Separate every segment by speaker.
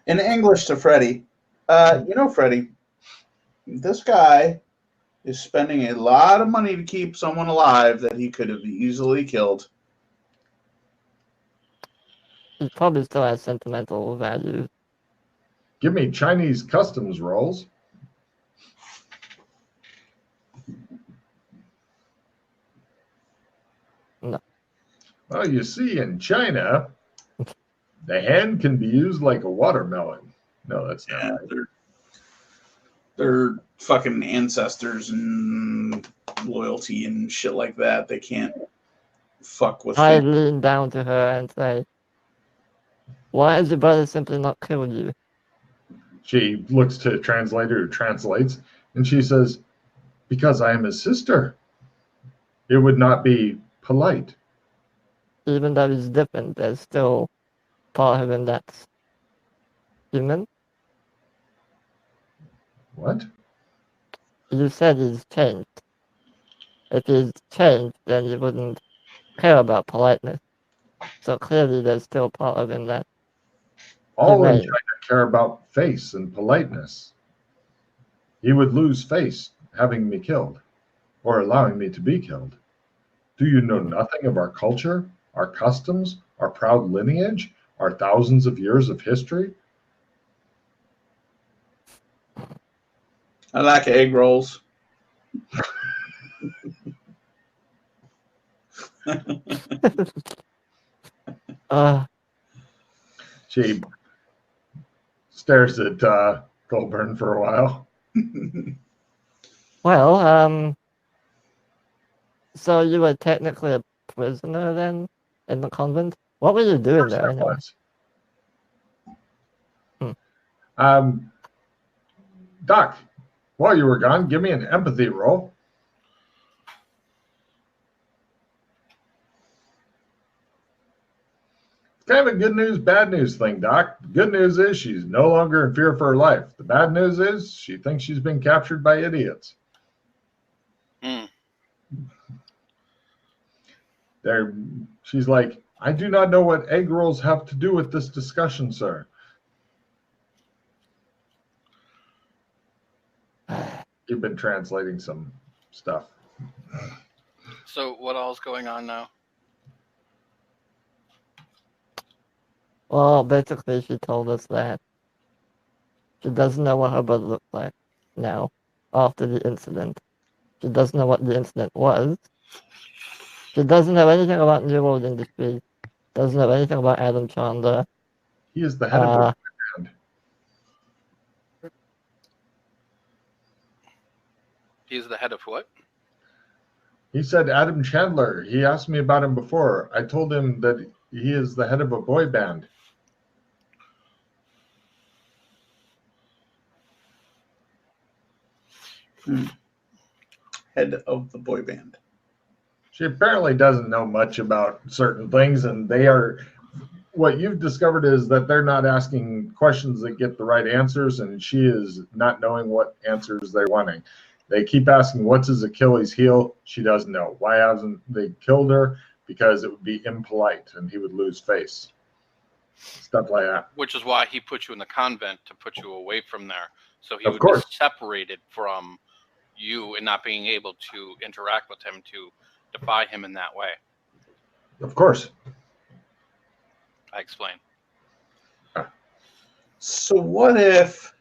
Speaker 1: in English to Freddy, Freddy, this guy is spending a lot of money to keep someone alive that he could have easily killed.
Speaker 2: He probably still has sentimental value.
Speaker 3: Give me Chinese customs rolls.
Speaker 2: No.
Speaker 3: Well, you see, in China, the hand can be used like a watermelon. No, that's not right.
Speaker 1: They're fucking ancestors and loyalty and shit like that. They can't fuck with
Speaker 2: I
Speaker 1: things.
Speaker 2: lean down to her and say, why has your brother simply not killed you?
Speaker 3: She looks to a translator who translates, and she says, because I am his sister. It would not be polite.
Speaker 2: Even though he's different, there's still part of him that's human.
Speaker 3: What?
Speaker 2: You said he's changed. If he's changed, then he wouldn't care about politeness. So clearly there's still part of him that
Speaker 3: All in
Speaker 2: remains.
Speaker 3: China care about face and politeness. He would lose face having me killed, or allowing me to be killed. Do you know nothing of our culture, our customs, our proud lineage, our thousands of years of history?
Speaker 1: I like egg rolls.
Speaker 3: She stares at Goldburn for a while.
Speaker 2: Well, so you were technically a prisoner then in the convent? What were you doing there anyway?
Speaker 3: Doc, while you were gone, give me an empathy roll. It's kind of a good news, bad news thing, Doc. The good news is she's no longer in fear for her life. The bad news is she thinks she's been captured by idiots. She's like, I do not know what egg rolls have to do with this discussion, sir. You've been translating some stuff.
Speaker 4: So what all's going on now?
Speaker 2: Well, basically she told us that she doesn't know what her brother looked like now, after the incident. She doesn't know what the incident was. She doesn't know anything about New World Industries. Doesn't know anything about Adam Chandler.
Speaker 3: He is the head of the band.
Speaker 4: He's the head of what?
Speaker 3: He said Adam Chandler. He asked me about him before. I told him that he is the head of a boy band.
Speaker 1: Head of the boy band.
Speaker 3: She apparently doesn't know much about certain things, and what you've discovered is that they're not asking questions that get the right answers, and she is not knowing what answers they're wanting. They keep asking, what's his Achilles heel? She doesn't know. Why hasn't they killed her? Because it would be impolite, and he would lose face. Stuff like that.
Speaker 4: Which is why he put you in the convent, to put you away from there. So he
Speaker 3: Of
Speaker 4: would
Speaker 3: course.
Speaker 4: be separated from you and not being able to interact with him, to defy him in that way.
Speaker 3: Of course.
Speaker 4: I explain.
Speaker 1: So what if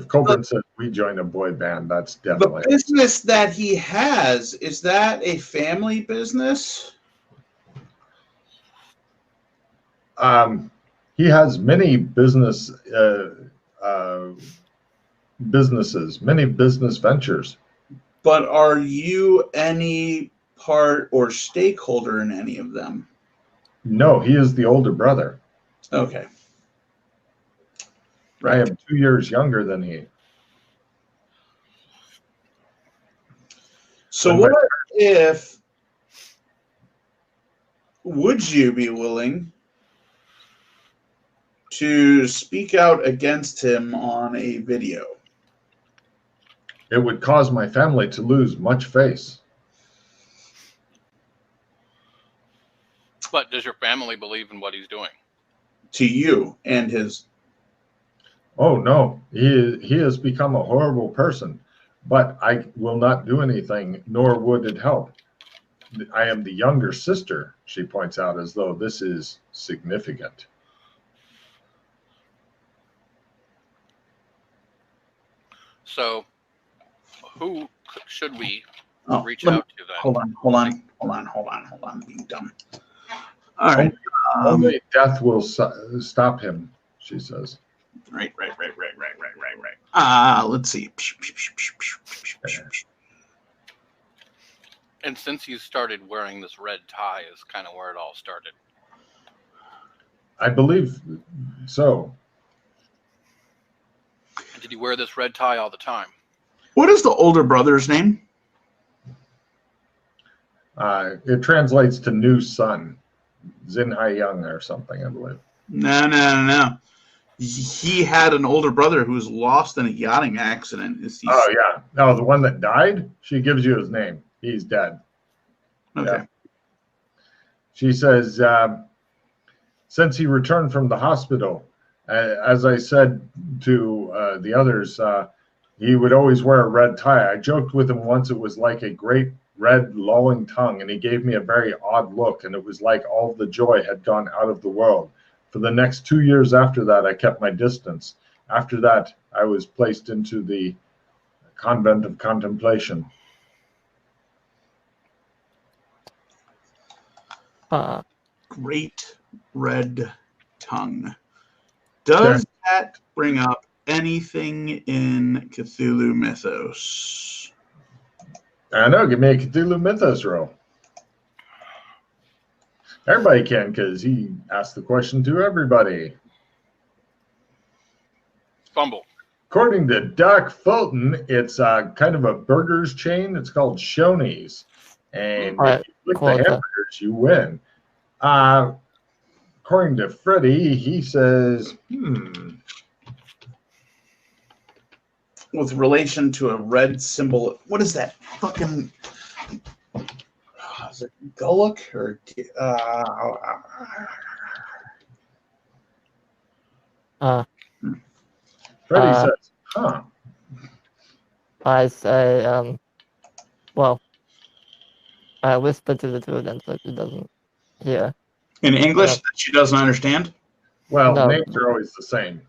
Speaker 3: Colburn says we join a boy band, that's
Speaker 1: the
Speaker 3: definitely
Speaker 1: business that he has, is that a family business?
Speaker 3: He has many businesses, many business ventures.
Speaker 1: But are you any part or stakeholder in any of them?
Speaker 3: No, he is the older brother.
Speaker 1: Okay.
Speaker 3: I am 2 years younger than he.
Speaker 1: So what if, would you be willing to speak out against him on a video?
Speaker 3: It would cause my family to lose much face.
Speaker 4: does your family believe in what he's doing?
Speaker 1: To you and his.
Speaker 3: Oh no, he has become a horrible person, but I will not do anything, nor would it help. I am the younger sister, she points out, as though this is significant.
Speaker 4: So, who should we reach
Speaker 1: let me-
Speaker 4: out to then?
Speaker 1: Hold on. Being dumb. All right.
Speaker 3: Only death will stop him, she says.
Speaker 1: Right. Let's see.
Speaker 4: And since you started wearing this red tie is kind of where it all started.
Speaker 3: I believe so.
Speaker 4: Did you wear this red tie all the time?
Speaker 1: What is the older brother's name?
Speaker 3: It translates to new son, Zinhai Young or something, I believe.
Speaker 1: No. He had an older brother who was lost in a yachting accident.
Speaker 3: Oh, yeah. No, the one that died, she gives you his name. He's dead.
Speaker 1: Okay.
Speaker 3: Yeah. She says, since he returned from the hospital, as I said to the others, he would always wear a red tie. I joked with him once it was like a great red lolling tongue, and he gave me a very odd look, and it was like all the joy had gone out of the world. For the next 2 years after that, I kept my distance. After that, I was placed into the convent of contemplation.
Speaker 1: Great red tongue. Does that bring up anything in Cthulhu mythos?
Speaker 3: I know. Give me a Cthulhu mythos roll. Everybody can, because he asked the question to everybody.
Speaker 4: Fumble.
Speaker 3: According to Doc Fulton, it's kind of a burgers chain. It's called Shoney's. And if you click the hamburgers, you win. According to Freddie, he says,
Speaker 1: With relation to a red symbol, what is that fucking... is it Gullock or...
Speaker 3: Freddie says,
Speaker 2: I say, well, I whisper to the two of them so she doesn't hear.
Speaker 1: In English that she doesn't understand?
Speaker 3: Well,
Speaker 2: No.
Speaker 3: names are always the same.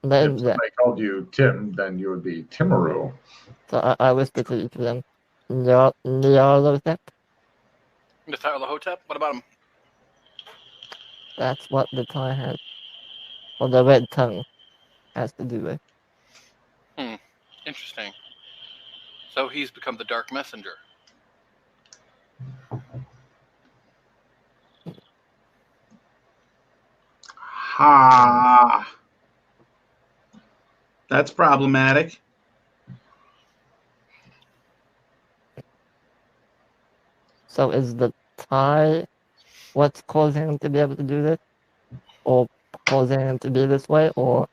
Speaker 3: If somebody called you Tim, then you would be Timaru.
Speaker 2: So I whisper to each of them, Nyarlathotep?
Speaker 4: Nyarlathotep? What about him?
Speaker 2: That's what the tie has. Or the red tongue has to do with.
Speaker 4: Interesting. So he's become the Dark Messenger.
Speaker 1: Ha. That's problematic.
Speaker 2: So is the tie what's causing him to be able to do this? Or causing him to be this way? Or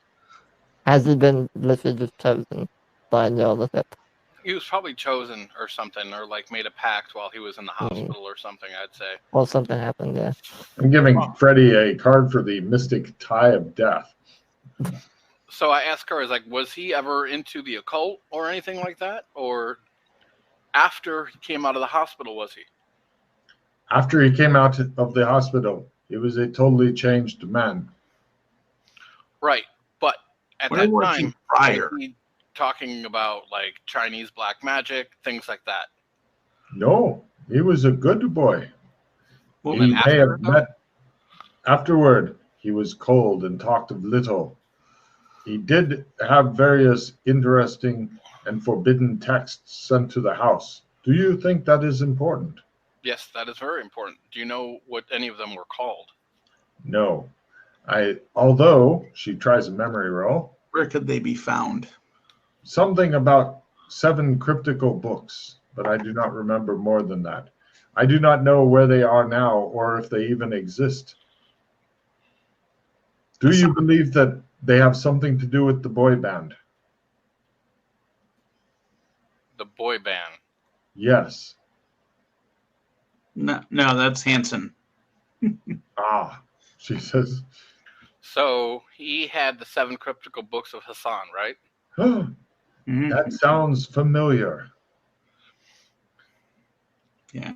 Speaker 2: has he been literally just chosen by Nyarlathotep?
Speaker 4: He was probably chosen or something, or like made a pact while he was in the hospital or something, I'd say.
Speaker 2: Well, something happened, yeah.
Speaker 3: I'm giving Freddie a card for the mystic tie of death.
Speaker 4: So I asked her, was he ever into the occult or anything like that? Or after he came out of the hospital, was he?
Speaker 3: After he came out of the hospital, he was a totally changed man.
Speaker 4: Right. But at
Speaker 1: Where
Speaker 4: that
Speaker 1: was
Speaker 4: time,
Speaker 1: he prior?
Speaker 4: was he talking about like Chinese black magic, things like that?
Speaker 3: No, he was a good boy.
Speaker 1: Well,
Speaker 3: He may have met afterward. He was cold and talked of little. He did have various interesting and forbidden texts sent to the house. Do you think that is important?
Speaker 4: Yes, that is very important. Do you know what any of them were called?
Speaker 3: No. Although she tries a memory roll.
Speaker 1: Where could they be found?
Speaker 3: Something about 7 cryptical books, but I do not remember more than that. I do not know where they are now or if they even exist. Do you believe that they have something to do with the boy band?
Speaker 4: The boy band.
Speaker 3: Yes.
Speaker 1: No, that's Hanson.
Speaker 3: Ah, Jesus.
Speaker 4: So he had the 7 cryptical books of Hassan, right?
Speaker 3: That sounds familiar.
Speaker 1: Yeah.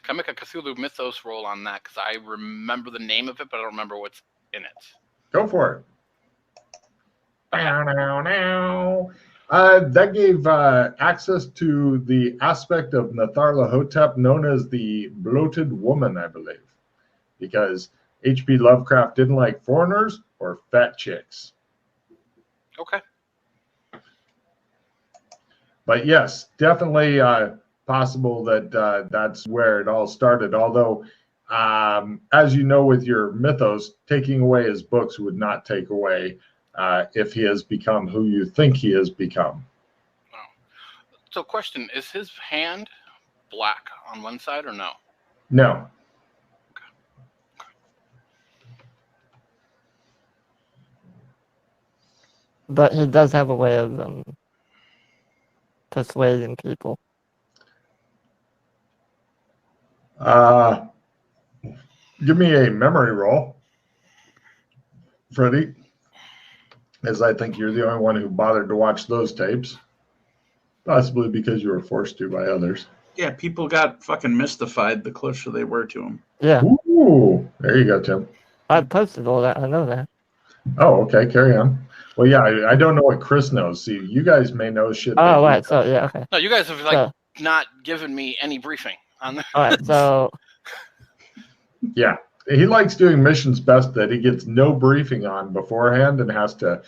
Speaker 4: Can I make a Cthulhu Mythos roll on that? Because I remember the name of it, but I don't remember what's in it.
Speaker 3: Go for it. That gave access to the aspect of Nyarlathotep known as the bloated woman, I believe, because H.P. Lovecraft didn't like foreigners or fat chicks.
Speaker 4: Okay.
Speaker 3: But yes, definitely possible that that's where it all started. Although, as you know, with your mythos, taking away his books would not take away if he has become who you think he has become.
Speaker 4: Wow. So, question: is his hand black on one side or no?
Speaker 3: No.
Speaker 2: But he does have a way of persuading people.
Speaker 3: Give me a memory roll, Freddie, as I think you're the only one who bothered to watch those tapes, possibly because you were forced to by others.
Speaker 1: Yeah, people got fucking mystified the closer they were to him.
Speaker 2: Yeah.
Speaker 3: Ooh, there you go, Tim.
Speaker 2: I posted all that. I know that.
Speaker 3: Oh, okay, carry on. Well, yeah, I don't know what Chris knows. See, you guys may know shit.
Speaker 2: Oh, right. So, yeah, okay.
Speaker 4: No, you guys have not given me any briefing on that.
Speaker 2: All right, so...
Speaker 3: Yeah, he likes doing missions best that he gets no briefing on beforehand and has to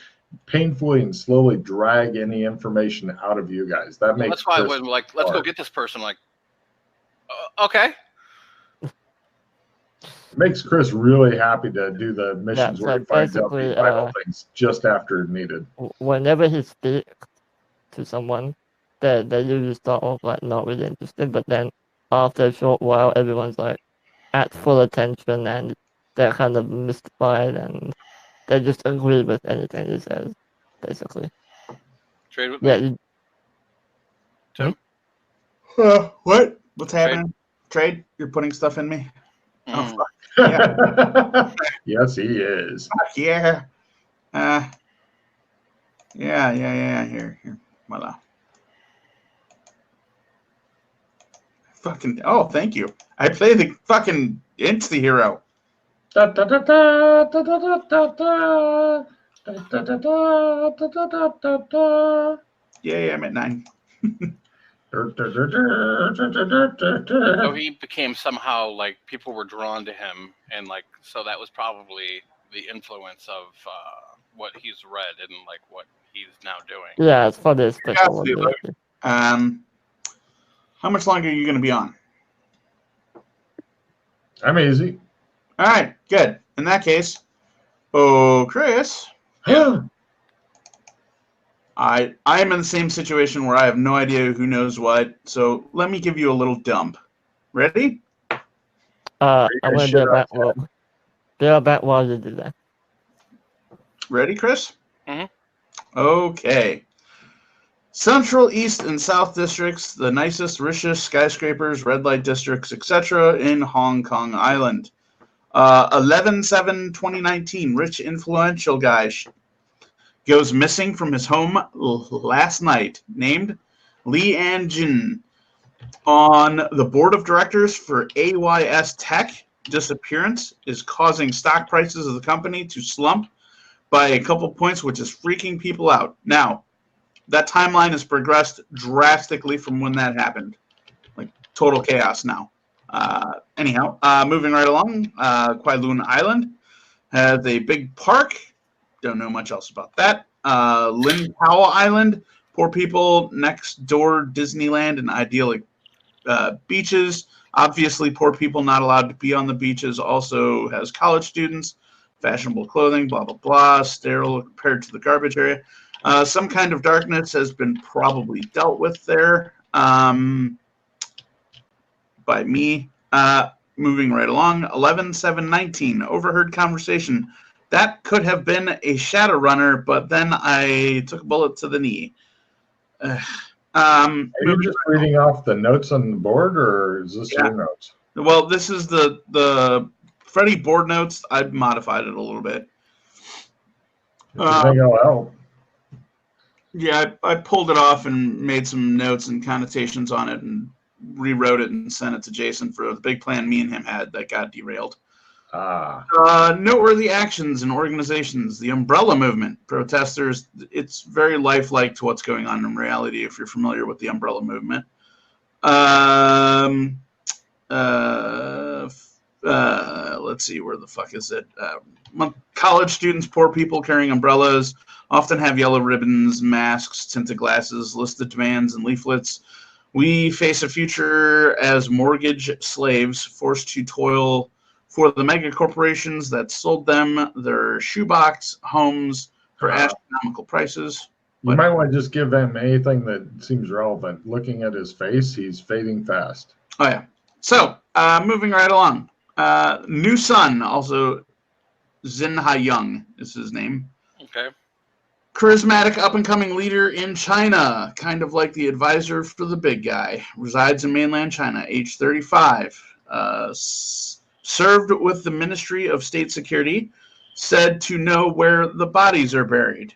Speaker 3: painfully and slowly drag any information out of you guys. That makes
Speaker 4: that's why
Speaker 3: Chris
Speaker 4: when let's go get this person. Okay.
Speaker 3: Makes Chris really happy to do the missions where he finds out these vital things just after needed.
Speaker 2: Whenever he speaks to someone, they usually start off not really interested, but then after a short while, everyone's at full attention and they're kind of mystified and they just agree with anything he says, basically.
Speaker 4: Trade with me?
Speaker 2: Yeah.
Speaker 4: Tim?
Speaker 1: What? What's happening? Trade? You're putting stuff in me? Oh, fuck.
Speaker 3: Yeah. Yes, he is.
Speaker 1: Fuck yeah. Yeah. Here. Voila. Fucking. Oh, thank you. I play the fucking Insta Hero. Yeah, I'm at 9.
Speaker 4: So he became somehow people were drawn to him, and so that was probably the influence of what he's read and what he's now doing.
Speaker 2: Yeah, it's for this special
Speaker 1: ability. How much longer are you going to be on?
Speaker 3: I'm easy.
Speaker 1: All right, good. In that case, Chris.
Speaker 3: Yeah.
Speaker 1: I am in the same situation where I have no idea who knows what, so let me give you a little dump. Ready?
Speaker 2: I'm going to be back while you do that.
Speaker 1: Ready, Chris?
Speaker 4: Mm-hmm.
Speaker 1: Okay. Central, East, and South districts, the nicest, richest skyscrapers, red light districts, etc. in Hong Kong Island. 11/7/2019, rich influential guy goes missing from his home last night, named Li An Jin. On the board of directors for AYS Tech, disappearance is causing stock prices of the company to slump by a couple points, which is freaking people out. Now, that timeline has progressed drastically from when that happened. Total chaos now. Anyhow, moving right along, Kowloon Island has a big park. Don't know much else about that. Lin Powell Island, poor people next door, Disneyland and idyllic beaches. Obviously, poor people not allowed to be on the beaches. Also has college students, fashionable clothing, blah, blah, blah, sterile compared to the garbage area. Some kind of darkness has been probably dealt with there by me. Moving right along, 11/7/19, overheard conversation. That could have been a Shadowrunner, but then I took a bullet to the knee.
Speaker 3: Are you just reading off the notes on the board, or is this your notes?
Speaker 1: Well, this is the Freddie board notes. I modified it a little bit.
Speaker 3: If you think it'll help.
Speaker 1: Yeah, I pulled it off and made some notes and connotations on it and rewrote it and sent it to Jason for the big plan me and him had that got derailed. Noteworthy actions and organizations. The Umbrella Movement. Protesters. It's very lifelike to what's going on in reality if you're familiar with the Umbrella Movement. Let's see, where the fuck is it? College students, poor people carrying umbrellas, often have yellow ribbons, masks, tinted glasses, listed demands, and leaflets. We face a future as mortgage slaves forced to toil for the mega corporations that sold them their shoebox homes for astronomical prices.
Speaker 3: You might want to just give him anything that seems relevant. Looking at his face, he's fading fast.
Speaker 1: Oh, yeah. So, moving right along. New Sun, also Zin Ha Young is his name.
Speaker 4: Okay.
Speaker 1: Charismatic up-and-coming leader in China, kind of like the advisor for the big guy. Resides in mainland China, age 35. Served with the Ministry of State Security. Said to know where the bodies are buried.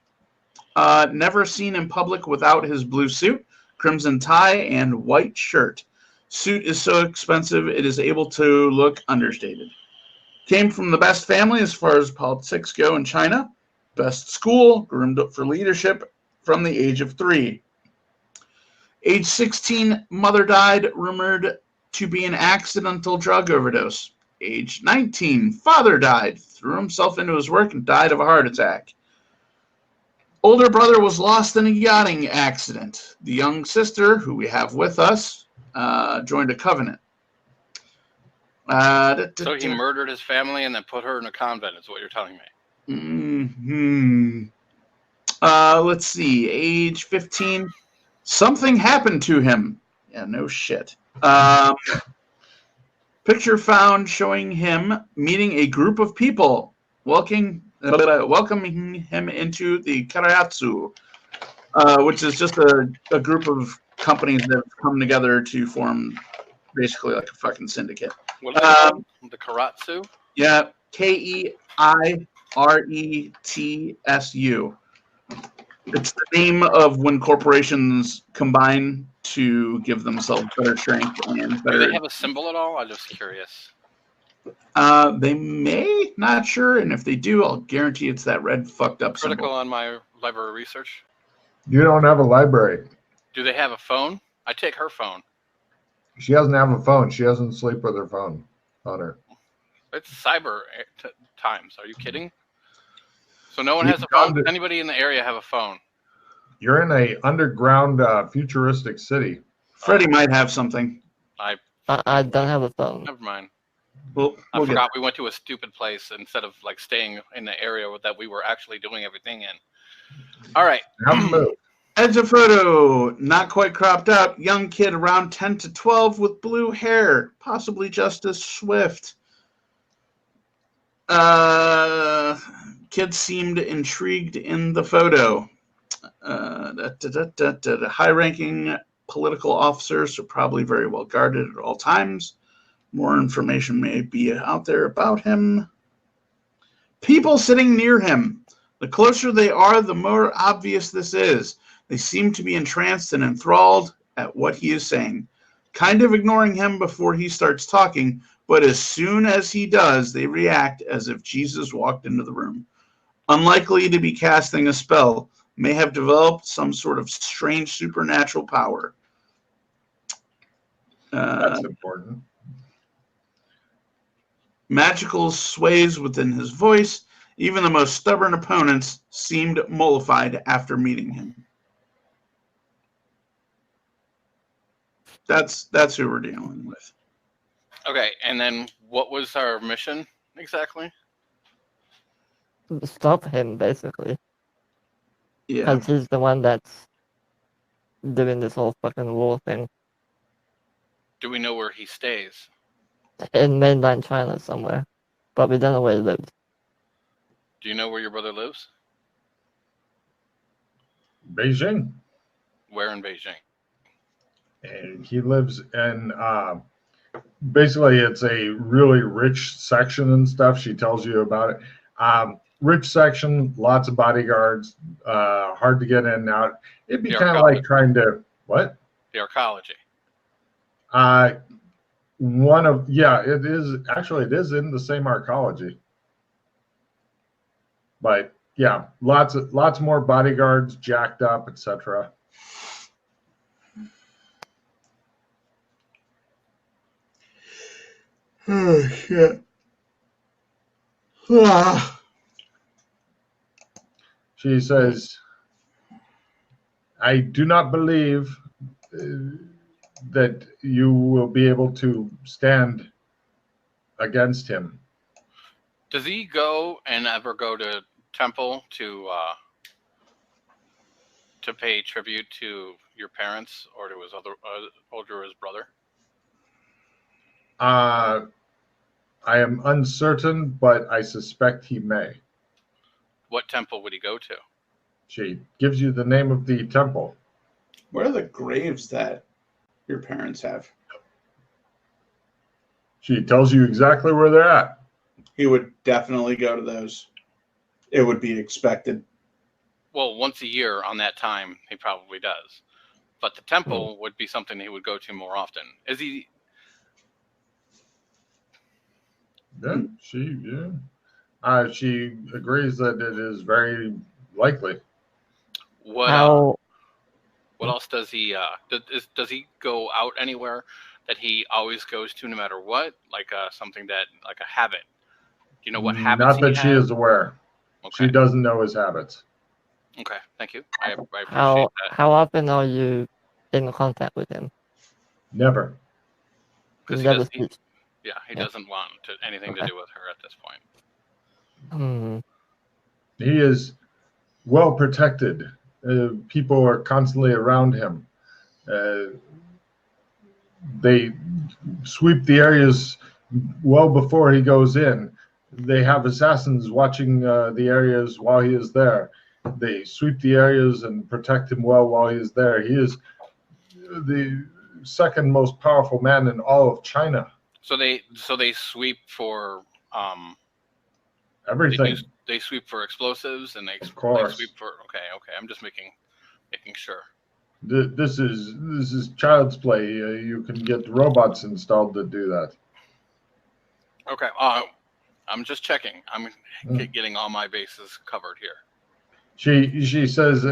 Speaker 1: Never seen in public without his blue suit, crimson tie, and white shirt. Suit is so expensive it is able to look understated. Came from the best family as far as politics go in China. Best school, groomed up for leadership from the age of 3. Age 16, mother died, rumored to be an accidental drug overdose. Age 19, father died, threw himself into his work and died of a heart attack. Older brother was lost in a yachting accident. The young sister, who we have with us, joined a covenant.
Speaker 4: So he murdered his family and then put her in a convent, is what you're telling me.
Speaker 1: Let's see. Age 15. Something happened to him. Yeah, no shit. Picture found showing him meeting a group of people, welcoming him into the Karaatsu, which is just a group of companies that have come together to form basically like a fucking syndicate.
Speaker 4: What is it called? The Karatsu?
Speaker 1: Yeah, KEIRETSU. It's the name of when corporations combine to give themselves better strength and better.
Speaker 4: Do they have a symbol at all? I'm just curious.
Speaker 1: They may, not sure, and if they do, I'll guarantee it's that red fucked up
Speaker 4: Critical
Speaker 1: symbol.
Speaker 4: on my library research.
Speaker 3: You don't have a library.
Speaker 4: Do they have a phone? I take her phone.
Speaker 3: She doesn't have a phone. She doesn't sleep with her phone on her.
Speaker 4: It's cyber times. Are you kidding? So no one has a phone? Does anybody in the area have a phone?
Speaker 3: You're in a underground futuristic city.
Speaker 1: Freddie might have something.
Speaker 2: I don't have a phone.
Speaker 4: Never mind.
Speaker 1: We'll
Speaker 4: I forgot we went to a stupid place instead of like staying in the area that we were actually doing everything in. All right.
Speaker 1: Edge of photo, not quite cropped up. Young kid around 10 to 12 with blue hair, possibly Justice Swift. Kid seemed intrigued in the photo. High-ranking political officers are probably very well guarded at all times. More information may be out there about him. People sitting near him. The closer they are, the more obvious this is. They seem to be entranced and enthralled at what he is saying, kind of ignoring him before he starts talking, but as soon as he does, they react as if Jesus walked into the room. Unlikely to be casting a spell, may have developed some sort of strange supernatural power.
Speaker 3: That's important.
Speaker 1: Magical sways within his voice. Even the most stubborn opponents seemed mollified after meeting him. That's who we're dealing with.
Speaker 4: Okay, and then what was our mission exactly?
Speaker 2: Stop him, basically.
Speaker 1: Yeah.
Speaker 2: Because he's the one that's doing this whole fucking war thing.
Speaker 4: Do we know where he stays?
Speaker 2: In mainland China somewhere. But we don't know where he lives.
Speaker 4: Do you know where your brother lives?
Speaker 3: Beijing.
Speaker 4: Where in Beijing?
Speaker 3: And he lives in basically it's a really rich section and stuff. She tells you about it. Rich section, lots of bodyguards, hard to get in and out. It'd be
Speaker 4: The
Speaker 3: kind of
Speaker 4: archaeology.
Speaker 3: like trying to what?
Speaker 4: The archaeology.
Speaker 3: It is in the same archaeology. But yeah, lots more bodyguards, jacked up, etc.
Speaker 1: Oh shit. Ah.
Speaker 3: She says, I do not believe that you will be able to stand against him.
Speaker 4: Does he go and ever go to temple to pay tribute to your parents or to his his brother?
Speaker 3: I am uncertain, but I suspect he may.
Speaker 4: What temple would he go to?
Speaker 3: She gives you the name of the temple.
Speaker 1: What are the graves that your parents have?
Speaker 3: She tells you exactly where they're at.
Speaker 1: He would definitely go to those. It would be expected.
Speaker 4: Well, once a year on that time, he probably does. But the temple would be something he would go to more often. Is he?
Speaker 3: Yeah, she agrees that it is very likely.
Speaker 4: What
Speaker 2: How
Speaker 4: else does he? Does he go out anywhere that he always goes to, no matter what? Like something that, like a habit. Do you know what habits?
Speaker 3: Not that she is aware.
Speaker 4: Okay.
Speaker 3: She doesn't know his habits.
Speaker 4: Okay, thank you. I appreciate
Speaker 2: how
Speaker 4: that.
Speaker 2: how often are you in contact with him?
Speaker 3: Never.
Speaker 4: Because
Speaker 2: Never
Speaker 4: he
Speaker 2: speaks.
Speaker 4: doesn't want anything to do with her at this point.
Speaker 3: He is well protected. People are constantly around him. They sweep the areas well before he goes in. They have assassins watching the areas while he is there. They sweep the areas and protect him well while he is there. He is the second most powerful man in all of China.
Speaker 4: So they sweep for
Speaker 3: Everything.
Speaker 4: They sweep for explosives and they sweep for okay. I'm just making sure.
Speaker 3: This is child's play. You can get robots installed to do that.
Speaker 4: Okay. I'm just checking. I'm getting all my bases covered here.
Speaker 3: She says,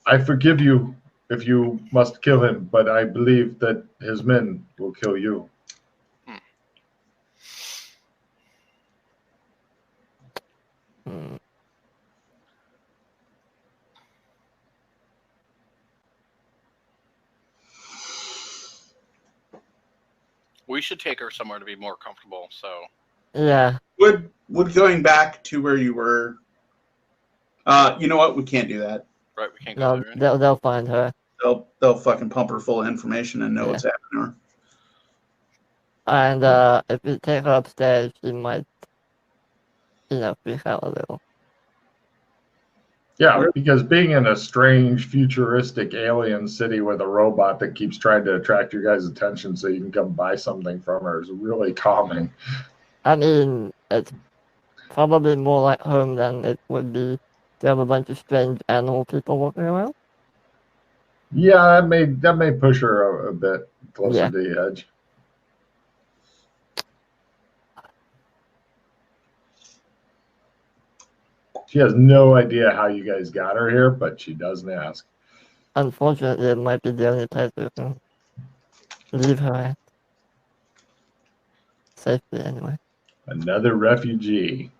Speaker 3: I forgive you if you must kill him, but I believe that his men will kill you.
Speaker 4: We should take her somewhere to be more comfortable. So
Speaker 2: Yeah.
Speaker 1: Would going back to where you were? You know what? We can't do that.
Speaker 4: Right, we can't go
Speaker 2: No,
Speaker 4: there.
Speaker 2: they'll find her.
Speaker 1: They'll fucking pump her full of information and know what's happening to her.
Speaker 2: And if you take her upstairs, she might, freak out a little.
Speaker 3: Yeah, because being in a strange, futuristic alien city with a robot that keeps trying to attract your guys' attention so you can come buy something from her is really calming.
Speaker 2: I mean, it's probably more like home than it would be to have a bunch of strange animal people walking around.
Speaker 3: Yeah, that may push her a bit closer to the edge. She has no idea how you guys got her here, but she doesn't ask.
Speaker 2: Unfortunately, it might be the only place we can leave her at. Safely, anyway.
Speaker 3: Another refugee.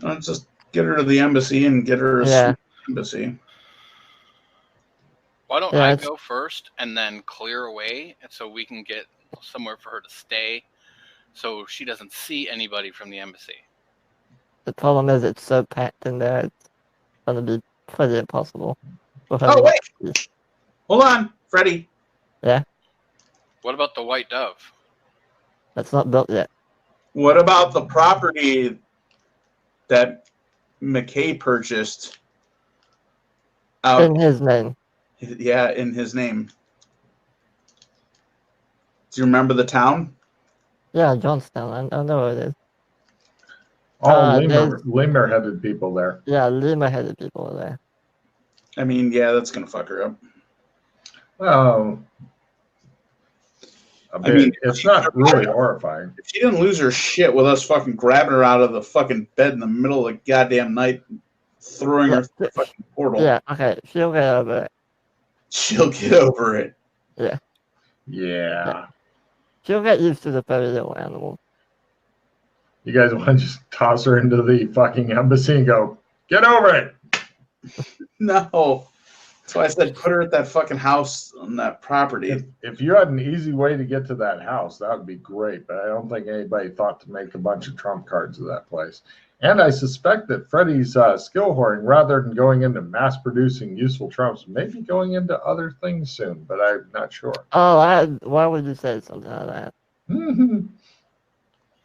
Speaker 1: Let's just get her to the embassy and get her a embassy.
Speaker 4: Why don't I go first and then clear away, and so we can get somewhere for her to stay, so she doesn't see anybody from the embassy.
Speaker 2: The problem is it's so packed in there, it's going to be pretty impossible.
Speaker 1: Oh, wait! Hold on, Freddy.
Speaker 2: Yeah?
Speaker 4: What about the White Dove?
Speaker 2: That's not built yet.
Speaker 1: What about the property that McKay purchased?
Speaker 2: In his name.
Speaker 1: Yeah, in his name. Do you remember the town?
Speaker 2: Yeah, Johnstown. I know where it is.
Speaker 3: All
Speaker 2: there's-
Speaker 3: lemur-headed people there.
Speaker 2: Yeah, lemur-headed people are there.
Speaker 1: I mean, yeah, that's gonna fuck her up.
Speaker 3: A bit. It's not really horrifying.
Speaker 1: If she didn't lose her shit with us fucking grabbing her out of the fucking bed in the middle of the goddamn night, throwing her through the fucking portal,
Speaker 2: Yeah, okay, she'll get over it.
Speaker 1: she'll get over it.
Speaker 3: Yeah.
Speaker 2: She'll get used to the very little animal.
Speaker 3: You guys want to just toss her into the fucking embassy and go, get over it.
Speaker 1: No. That's why I said put her at that fucking house on that property.
Speaker 3: If you had an easy way to get to that house, that would be great. But I don't think anybody thought to make a bunch of trump cards of that place. And I suspect that Freddy's skill hoarding, rather than going into mass producing useful trumps, may be going into other things soon, but I'm not sure.
Speaker 2: Oh, why would you say something like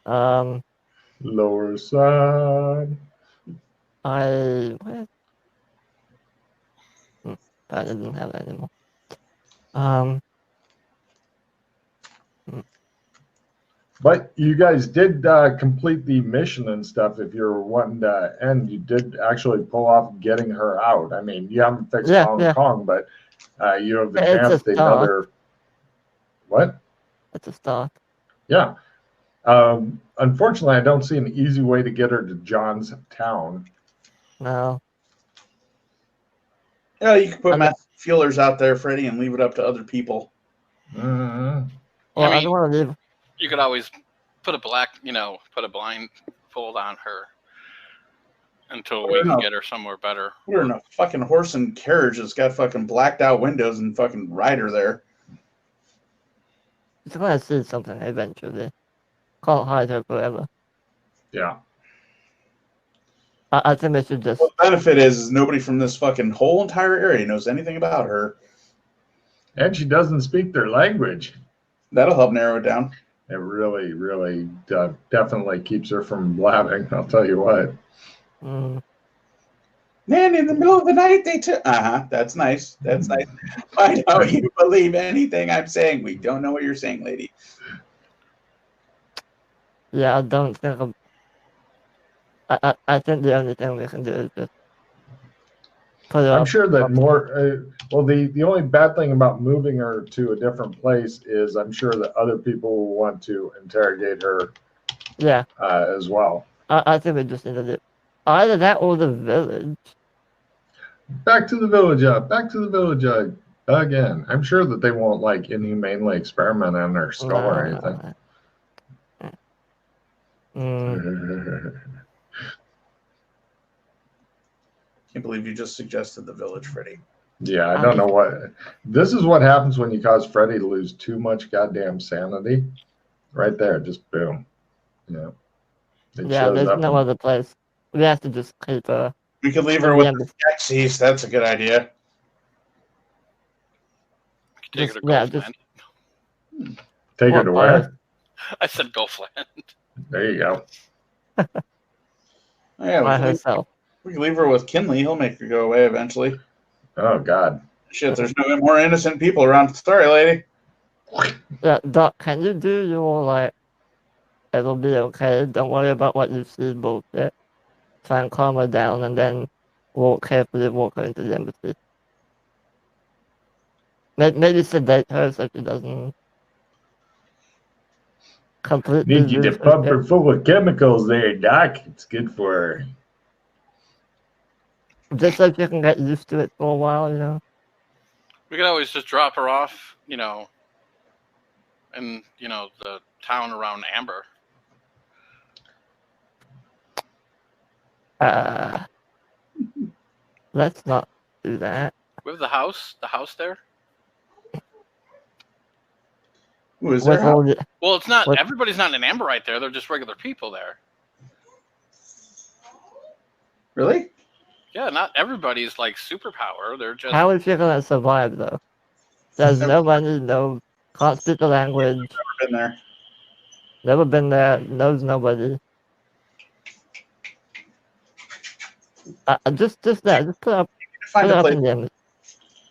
Speaker 2: that?
Speaker 3: Lower side.
Speaker 2: What? I didn't have that anymore.
Speaker 3: But you guys did complete the mission and stuff. If you're wanting to end, you did actually pull off getting her out. I mean, you haven't fixed Hong Kong, but you have the chance to another. What?
Speaker 2: It's a start.
Speaker 3: Yeah. Unfortunately, I don't see an easy way to get her to John's town.
Speaker 2: No.
Speaker 1: Yeah, you can put massive feelers out there, Freddy, and leave it up to other people.
Speaker 3: Mm-hmm.
Speaker 2: Well, I don't want to leave.
Speaker 4: You could always put a blindfold on her until we can get her somewhere better.
Speaker 1: We're in a fucking horse and carriage that's got fucking blacked out windows and fucking ride her there.
Speaker 2: It's going to see something eventually. Can't hide her forever.
Speaker 3: Yeah.
Speaker 2: I think we should just...
Speaker 1: Well, the benefit is nobody from this fucking whole entire area knows anything about her.
Speaker 3: And she doesn't speak their language.
Speaker 1: That'll help narrow it down.
Speaker 3: It really, really definitely keeps her from blabbing, I'll tell you what.
Speaker 2: Mm.
Speaker 1: Man, in the middle of the night, they took... that's nice. That's nice. Why don't you believe anything I'm saying? We don't know what you're saying, lady.
Speaker 2: Yeah, I don't think... I think the only thing we can do is just put her
Speaker 3: I'm
Speaker 2: up,
Speaker 3: sure that more... well, the only bad thing about moving her to a different place is I'm sure that other people will want to interrogate her as well.
Speaker 2: I think we just need to do either that or the village.
Speaker 3: Back to the village, back to the village again. I'm sure that they won't like inhumanely experiment on her skull or anything.
Speaker 1: Can't believe you just suggested the village, Freddy.
Speaker 3: Yeah, I don't know what. This is what happens when you cause Freddy to lose too much goddamn sanity. Right there, just boom. Yeah.
Speaker 2: There's no other place. We have to just keep her.
Speaker 1: We could leave her with the Skeksis. That's a good idea.
Speaker 4: Take her to Gulfland.
Speaker 3: Take her to where?
Speaker 4: I said Gulfland.
Speaker 3: There you go.
Speaker 2: By herself.
Speaker 1: We can leave her with Kinley. He'll make her go away eventually.
Speaker 3: Oh, God.
Speaker 1: Shit, there's no more innocent people around. Sorry, lady.
Speaker 2: Yeah, Doc, can you do your, like, it'll be okay, don't worry about what you see bullshit. Try and calm her down and then carefully walk her into the embassy. Maybe sedate her so she doesn't completely...
Speaker 3: Need you to pump her full of chemicals there, Doc. It's good for her.
Speaker 2: Just so you can get used to it for a while, you know?
Speaker 4: We could always just drop her off, in, the town around Amber.
Speaker 2: Let's not do that.
Speaker 4: We have the house there.
Speaker 1: Ooh, is there
Speaker 4: Well, it's not. Everybody's not in Amber right there. They're just regular people there.
Speaker 1: Really?
Speaker 4: Yeah, not everybody's like superpower. They're just.
Speaker 2: How is she gonna survive though? There's nobody, can't speak the language.
Speaker 1: Never been there.
Speaker 2: Never been there, knows nobody. Just put her
Speaker 1: Find a place.
Speaker 2: in the embassy.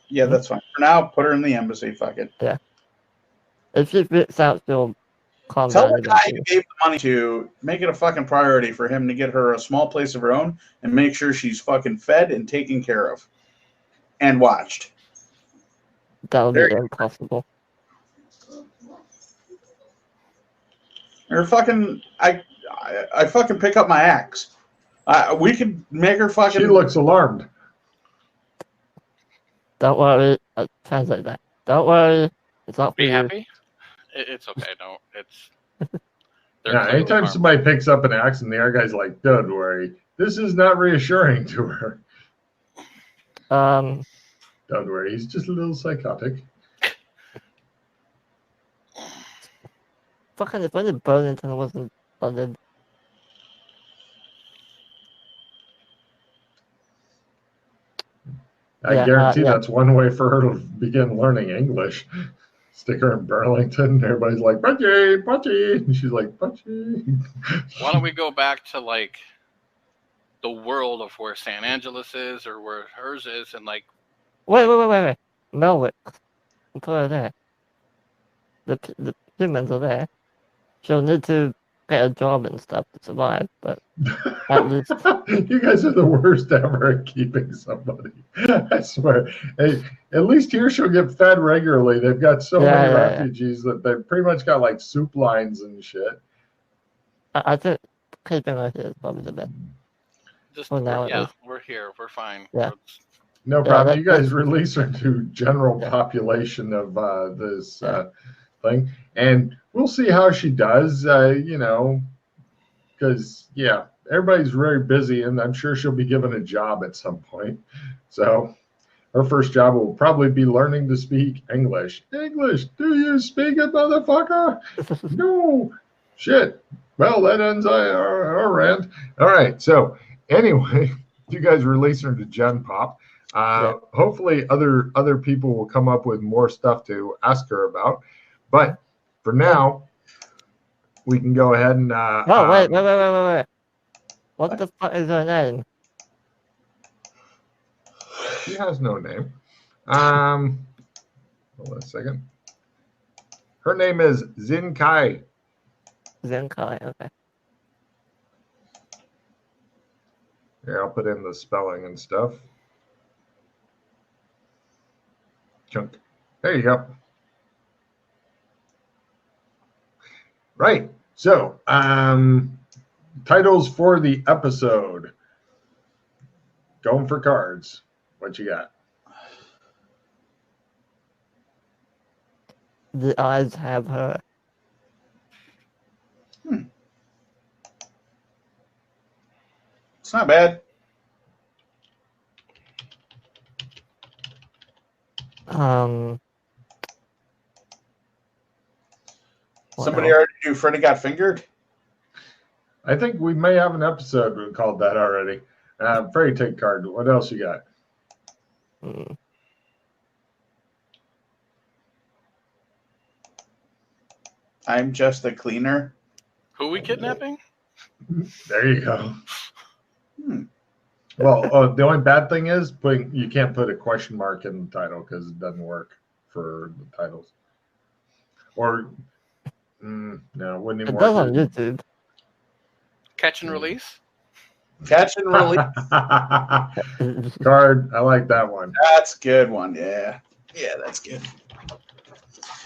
Speaker 1: Yeah, that's fine. For now, put her in the embassy. Fuck it.
Speaker 2: Yeah. If she freaks out, she'll calm
Speaker 1: Tell
Speaker 2: down
Speaker 1: the guy who
Speaker 2: eventually.
Speaker 1: gave the money to make it a fucking priority for him to get her a small place of her own and make sure she's fucking fed and taken care of and watched.
Speaker 2: That would
Speaker 1: There
Speaker 2: be
Speaker 1: you
Speaker 2: impossible.
Speaker 1: Or fucking, I fucking pick up my axe. We could make her fucking.
Speaker 3: She looks alarmed.
Speaker 2: Don't worry. Translate that. Don't worry. It's not for
Speaker 4: Be
Speaker 2: you.
Speaker 4: happy. It's okay. Don't. It's. They're
Speaker 3: Yeah,
Speaker 4: clearly
Speaker 3: anytime
Speaker 4: harmed.
Speaker 3: somebody picks up an axe and the other guy's like, don't worry. This is not reassuring to her.
Speaker 2: Um,
Speaker 3: Don't worry, he's just a little psychotic.
Speaker 2: fucking if only Burlington wasn't flooded.
Speaker 3: I guarantee that's one way for her to begin learning English. Stick her in Burlington, everybody's like, Butchie, Butchie. And she's like, Butchie.
Speaker 4: Why don't we go back to like the world of where San Angeles is or where hers is, and like
Speaker 2: Wait. Melwick. Put her there. The humans are there. She'll need to get a job and stuff to survive, but at least
Speaker 3: You guys are the worst ever at keeping somebody. I swear. Hey, at least here she'll get fed regularly. They've got so many refugees that they've pretty much got like soup lines and shit.
Speaker 2: I think keeping her here is probably the best.
Speaker 4: just
Speaker 2: now
Speaker 4: we're here. We're fine.
Speaker 2: Yeah.
Speaker 3: No problem. You guys release her to general population of this thing, and we'll see how she does. Because everybody's very busy, and I'm sure she'll be given a job at some point. So her first job will probably be learning to speak English. English? Do you speak it, motherfucker? No. Shit. Well, that ends our rant. All right. So anyway, you guys release her to Gen Pop. Hopefully other people will come up with more stuff to ask her about. But for now, we can go ahead and
Speaker 2: wait. What the fuck is her name?
Speaker 3: She has no name. Hold on a second. Her name is Zinkai.
Speaker 2: Zinkai, okay.
Speaker 3: Here, I'll put in the spelling and stuff. Chunk. There you go. Right. So, titles for the episode. Going for cards. What you got?
Speaker 2: The eyes have her.
Speaker 1: It's not bad. Somebody already do Freddy Got Fingered?
Speaker 3: I think we may have an episode called that already. Freddy, take card. What else you got?
Speaker 1: I'm just a cleaner.
Speaker 4: Who we kidnapping?
Speaker 3: There you go. Well, the only bad thing is you can't put a question mark in the title because it doesn't work for the titles. Or no, it wouldn't even
Speaker 2: work. It does on YouTube.
Speaker 4: Catch and release.
Speaker 1: Catch and release.
Speaker 3: Card. I like that one.
Speaker 1: That's a good one. Yeah, that's good.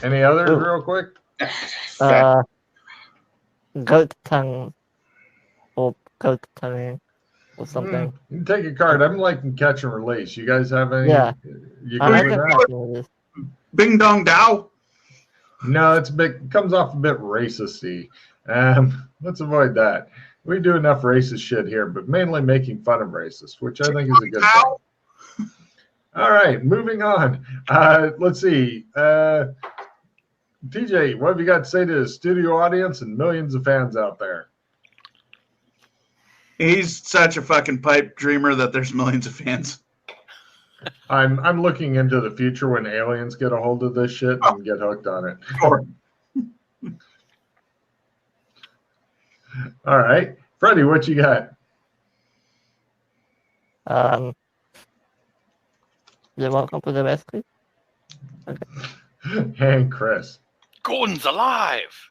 Speaker 3: Any others, real quick?
Speaker 2: Goat tongue or goat tongue or something.
Speaker 3: You can take a card. I'm liking catch and release. You guys have any?
Speaker 2: Yeah.
Speaker 3: You good with that?
Speaker 1: Bing Dong Dow.
Speaker 3: No, it comes off a bit racist-y. Let's avoid that. We do enough racist shit here, but mainly making fun of racists, which I think is a good thing. All right, moving on. Let's see. TJ, what have you got to say to the studio audience and millions of fans out there?
Speaker 1: He's such a fucking pipe dreamer that there's millions of fans.
Speaker 3: I'm looking into the future when aliens get a hold of this shit and get hooked on it.
Speaker 1: Sure.
Speaker 3: All right. Freddie, what you got?
Speaker 2: You want to come to the rescue? Okay.
Speaker 3: And Chris.
Speaker 4: Gordon's alive.